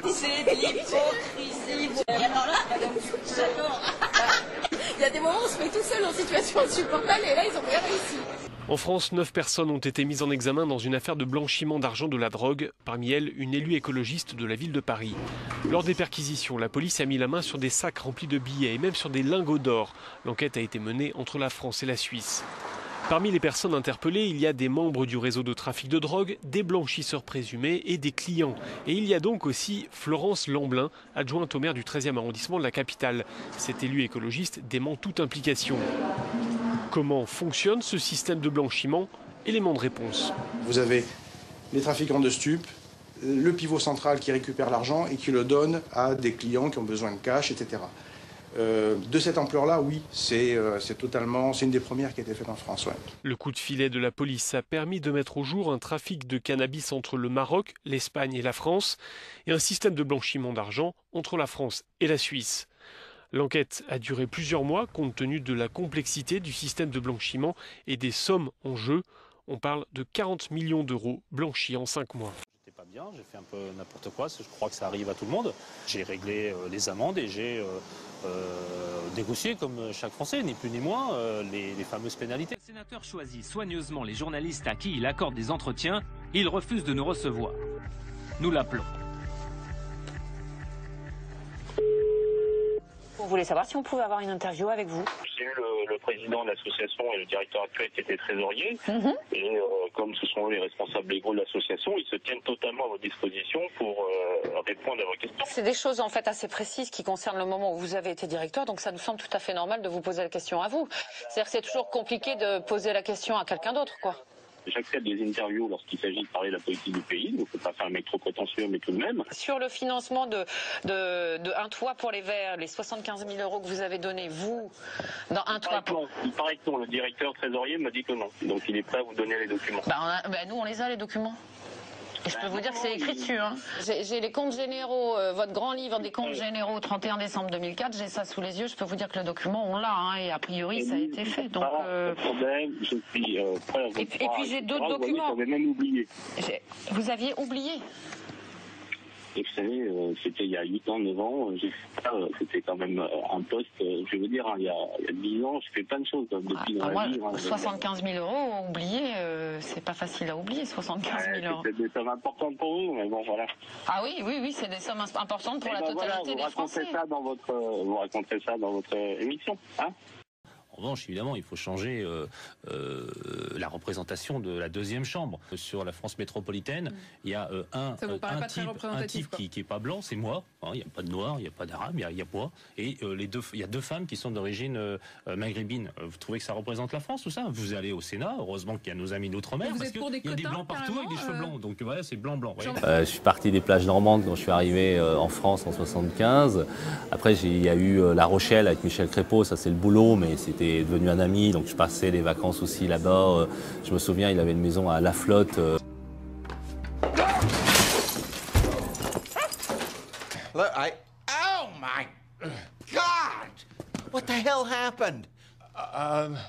C'est de l'hypocrisie. Alors là, j'adore. Il y a des moments où on se met tout seul en situation insupportable et là, ils ont bien réussi. En France, 9 personnes ont été mises en examen dans une affaire de blanchiment d'argent de la drogue. Parmi elles, une élue écologiste de la ville de Paris. Lors des perquisitions, la police a mis la main sur des sacs remplis de billets et même sur des lingots d'or. L'enquête a été menée entre la France et la Suisse. Parmi les personnes interpellées, il y a des membres du réseau de trafic de drogue, des blanchisseurs présumés et des clients. Et il y a donc aussi Florence Lamblin, adjointe au maire du 13e arrondissement de la capitale. Cet élu écologiste dément toute implication. Comment fonctionne ce système de blanchiment? Élément de réponse. Vous avez les trafiquants de stupes, le pivot central qui récupère l'argent et qui le donne à des clients qui ont besoin de cash, etc. De cette ampleur-là, oui, c'est une des premières qui a été faite en France. Ouais. Le coup de filet de la police a permis de mettre au jour un trafic de cannabis entre le Maroc, l'Espagne et la France, et un système de blanchiment d'argent entre la France et la Suisse. L'enquête a duré plusieurs mois compte tenu de la complexité du système de blanchiment et des sommes en jeu. On parle de 40 millions d'euros blanchis en 5 mois. J'étais pas bien, j'ai fait un peu n'importe quoi, je crois que ça arrive à tout le monde. J'ai réglé les amendes et j'ai négocié, comme chaque Français, ni plus ni moins, les fameuses pénalités. Le sénateur choisit soigneusement les journalistes à qui il accorde des entretiens. Il refuse de nous recevoir. Nous l'appelons. On voulait savoir si on pouvait avoir une interview avec vous. J'ai eu le président de l'association et le directeur actuel qui étaient trésoriers. Et comme ce sont eux les responsables légaux de l'association, ils se tiennent totalement à votre disposition pour répondre à vos questions. C'est des choses en fait assez précises qui concernent le moment où vous avez été directeur, donc ça nous semble tout à fait normal de vous poser la question à vous. C'est-à-dire que c'est toujours compliqué de poser la question à quelqu'un d'autre, quoi. J'accepte des interviews lorsqu'il s'agit de parler de la politique du pays, donc il ne faut pas faire un mec trop prétentieux, mais tout de même. Sur le financement de un toit pour les Verts, les 75 000 euros que vous avez donnés, vous, dans un toit pour... Il paraît que non, le directeur trésorier m'a dit que non, donc il est prêt à vous donner les documents. Nous, on les a, les documents. Et je peux vous dire que c'est écrit dessus. Hein. J'ai les comptes généraux, votre grand livre des comptes généraux 31 décembre 2004, j'ai ça sous les yeux, je peux vous dire que le document, on l'a, hein, et a priori, ça a été fait. Donc, problème, je suis prêt à vous et puis j'ai d'autres documents. J'avais même oublié. Vous aviez oublié? Et vous savez, c'était il y a 8 ans, 9 ans, c'était quand même un poste, je veux dire, il y a 10 ans, je fais plein de choses depuis dans la vie. 75 000 euros, oublier, c'est pas facile à oublier, 75 000 euros. C'est des sommes importantes pour vous, mais bon, voilà. Ah oui, c'est des sommes importantes pour la totalité des Français. Vous raconterez ça dans votre émission, hein? En revanche, évidemment, il faut changer la représentation de la deuxième chambre. Sur la France métropolitaine, il y a un type qui n'est pas blanc, c'est moi. Hein, il n'y a pas de noir, il n'y a pas d'arabe, il y a moi. Et il y a deux femmes qui sont d'origine maghrébine. Vous trouvez que ça représente la France, tout ça? Vous allez au Sénat, heureusement qu'il y a nos amis d'outre-mer, parce qu'il y a des blancs partout avec des cheveux blancs. Donc voilà, c'est blanc-blanc. Je suis parti des plages normandes quand je suis arrivé en France en 75. Après, il y a eu La Rochelle avec Michel Crépeau, ça c'est le boulot, mais c'était devenu un ami, donc je passais les vacances aussi là-bas. Je me souviens, il avait une maison à La Flotte. Look, oh my God! What the hell happened? I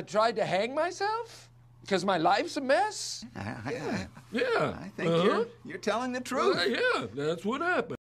tried to hang myself because my life's a mess. I think you're telling the truth. Yeah, that's what happened.